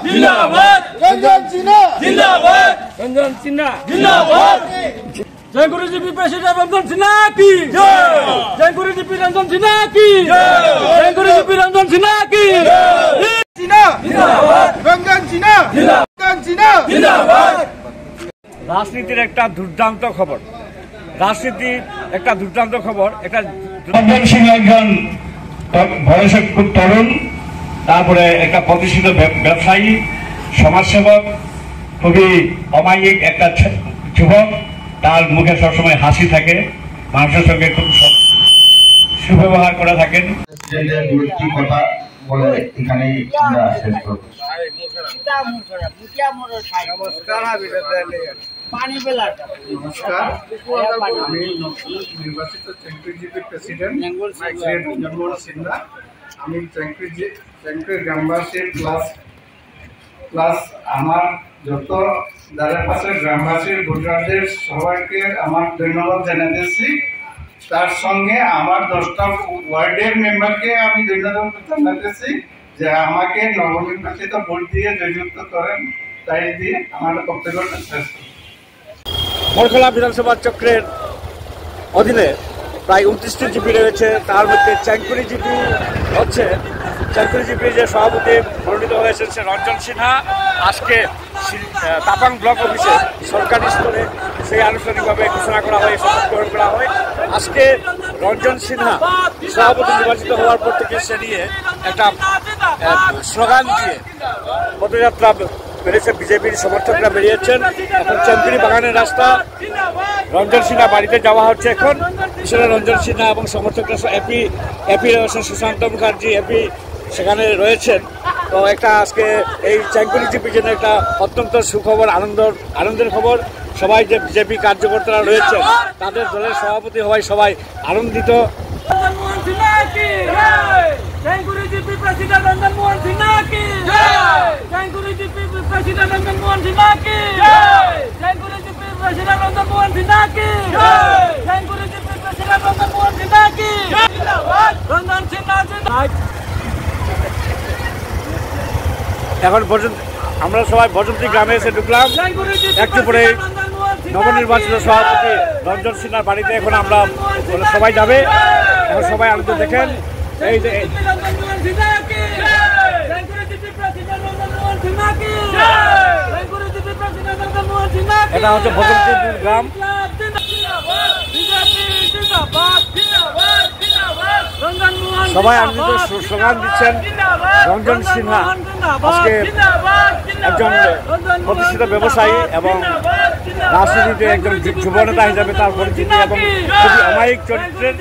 জিন্দাবাদ রঞ্জন সিনহা জিন্দাবাদ রঞ্জন সিনহা জিন্দাবাদ জয় গুরু জিপি প্রেসিডেন্ট রঞ্জন সিনহা কি জয় জয় গুরু জিপি রঞ্জন সিনহা কি জয় জয় গুরু জিপি রঞ্জন সিনহা কি সিনহা জিন্দাবাদ রঞ্জন সিনহা জিন্দাবাদ সিনহা জিন্দাবাদ রাজনীতির একটা দুর্দান্ত খবর একটা রঞ্জন সিনহা একজন বয়সে খুব তরুণ, তারপরে একটা প্রতিষ্ঠিত ব্যবসায়ী, সমাজসেবক, খুবই অমায়িক একটা যুবক। তার মুখে সবসময় হাসি থাকে, মানুষের সঙ্গে খুব সুব্যবহার করে থাকেন। কথা বলে এখানে নমস্কার, আমি নির্বাচিত চ্যাংকুরি প্রেসিডেন্ট জনমোহন সিনহা। আমি চ্যাংকুরি গ্রামবাসীর প্লাস আমার যত যাদের পাশে গ্রামবাসীর ভোটারদের সবাইকে আমার ধন্যবাদ জানাতেছি। তার সঙ্গে আমার 10টা ওয়ার্ডের মেম্বারকে আমি ধন্যবাদ জানাতেছি যে আমাকে নবনির্বাচিত ভোট দিয়ে জয়যুক্ত করেন। তাই দিয়ে আমার বক্তব্যটা শেষ করি। বরখলা বিধানসভা চক্রের অধীনে প্রায় 29টি জিপি রয়েছে, তার মধ্যে চ্যাংকুরি জিপির যে সভাপতি মনোনীত হয়েছেন সে রঞ্জন সিনহা। আজকে তাপাং ব্লক অফিসে সরকারি স্তরে সেই আনুষ্ঠানিকভাবে ঘোষণা করা হয়, শপথ গ্রহণ করা হয়। আজকে রঞ্জন সিনহা সভাপতি নির্বাচিত হওয়ার পর থেকে সে নিয়ে একটা স্লোগান দিয়ে পদযাত্রা বেরিয়েছে, বিজেপির সমর্থকরা বেরিয়েছেন। এখন চ্যাংকুরি বাগানের রাস্তা, রঞ্জন সিনহা বাড়িতে যাওয়া হচ্ছে এখন। পিছনে রঞ্জন সিনহা এবং সমর্থকরা এপি রয়েছেন, সুশান্ত মুখার্জি এপি সেখানে রয়েছেন। তো একটা আজকে এই চ্যাংকুরি জিপির জন্য একটা অত্যন্ত সুখবর, আনন্দের খবর। সবাই যে বিজেপি কার্যকর্তারা রয়েছেন তাদের দলের সভাপতি হওয়ায় সবাই আনন্দিত। এখন আমরা সবাই বসন্তী গ্রামে এসে ঢুকলাম। একটু পরে নবনির্বাচিত সভাপতি রঞ্জন সিনহার বাড়িতে এখন আমরা সবাই যাবে। এখন সবাই আনন্দ দেখেন। এই যে এটা হচ্ছে বসন্তীপুর গ্রাম। সবাই আনন্দিত স্লোগান দিচ্ছেন। রঞ্জন সিনহা আজকে একজন প্রতিষ্ঠিত ব্যবসায়ী এবং রাজনীতিতে একজন যুবনেতা হিসাবে তার পরিচিতি এবং খুবই অমায়িক চরিত্রের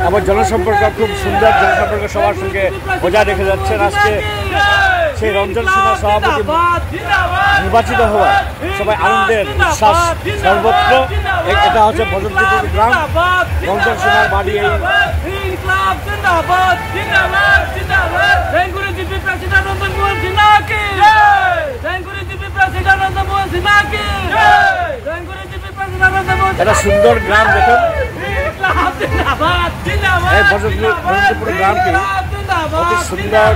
এবং জনসম্পর্ক খুব সুন্দর জনসম্পর্ক সবার সঙ্গে বজায় রেখে যাচ্ছেন। আজকে সেই রঞ্জন সিনহা সভাপতি নির্বাচিত হওয়া সবাই আনন্দের উচ্ছ্বাস সর্বত্র। এটা হচ্ছে বসন্তীপুর গ্রাম, রঞ্জন সিনহার বাড়ি। এই এটা সুন্দর গ্রাম দেখুন। এই বসন্তপুর গ্রামটি অতি সুন্দর।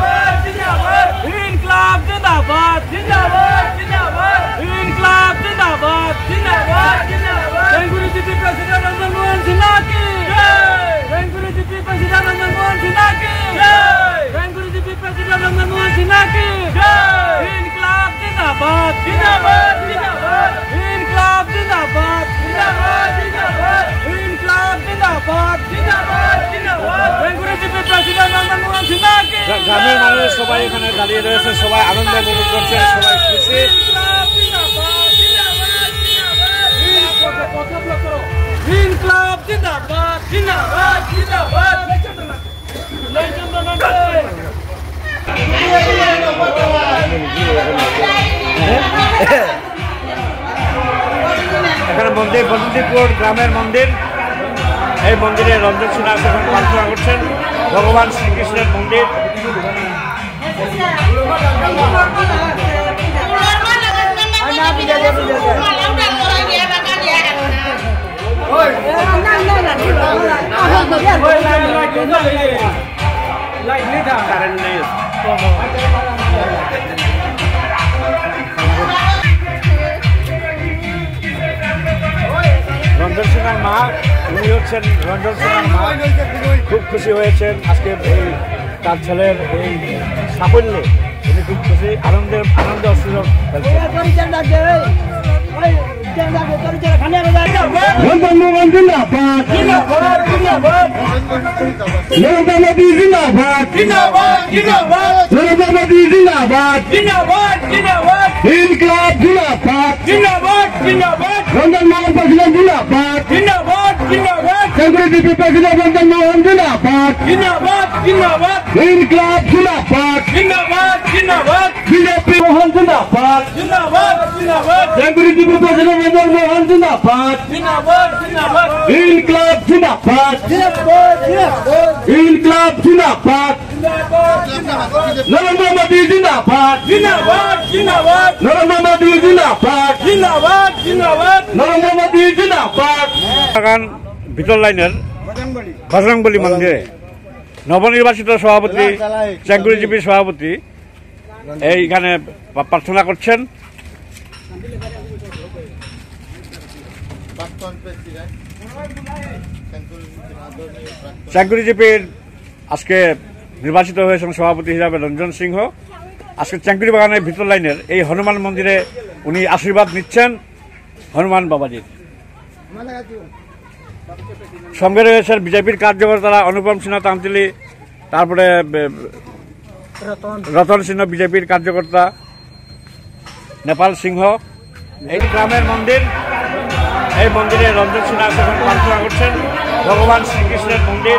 গ্রামের মানুষ সবাই এখানে দাঁড়িয়ে রয়েছে, সবাই আনন্দ উপভোগ করছে, সবাই খুশি। এখানে মন্দির, বসন্তীপুর গ্রামের মন্দির। এই মন্দিরে রঞ্জন সিনহা এখন প্রার্থনা করছেন। ভগবান শ্রীকৃষ্ণের মন্দির। কারেন্ট নেই। রঞ্জন সিনহার মা, উনি হচ্ছেন রঞ্জন সিনহার মা, খুব খুশি হয়েছেন আজকে এই তার ছেলের এই সাফল্যে। উনি খুব খুশি, আনন্দে অশ্রু ফেলছেন। Narasimha Mohan Zindabad, Narendra Modi Zindabad, Narendra Modi Zindabad, Inkılap Zindabad, Ranjan Mohan President Zindabad, Secretary President Ranjan Mohan Zindabad, Inkılap Zindabad, BJP Mohan Zindabad, Secretary President Ranjan Mohan Zindabad, Inkılap Zindabad, Inkılap Zindabad, Narendra Modi Zindabad, Narendra Modi Zindabad, Narendra Modi Zindabad. বাগান ভিতর লাইনের বজরংবলী মন্দিরে নবনির্বাচিত সভাপতি চাকরিজীবীর সভাপতি এইখানে প্রার্থনা করছেন। চাকরিজীবীর আজকে নির্বাচিত হয়েছেন সভাপতি হিসাবে রঞ্জন সিংহ। আজকে চাকরি বাগানের ভিতর লাইনের এই হনুমান মন্দিরে উনি আশীর্বাদ নিচ্ছেন হনুমান বাবাজির। সঙ্গে রয়েছেন বিজেপির কার্যকর্তারা অনুপম সিনহা তান্তিলি, তারপরে রতন সিংহ বিজেপির কার্যকর্তা, নেপাল সিংহ। এই গ্রামের মন্দির, এই মন্দিরে রঞ্জন সিনহা এখন প্রার্থনা করছেন। ভগবান শ্রীকৃষ্ণের মন্দির।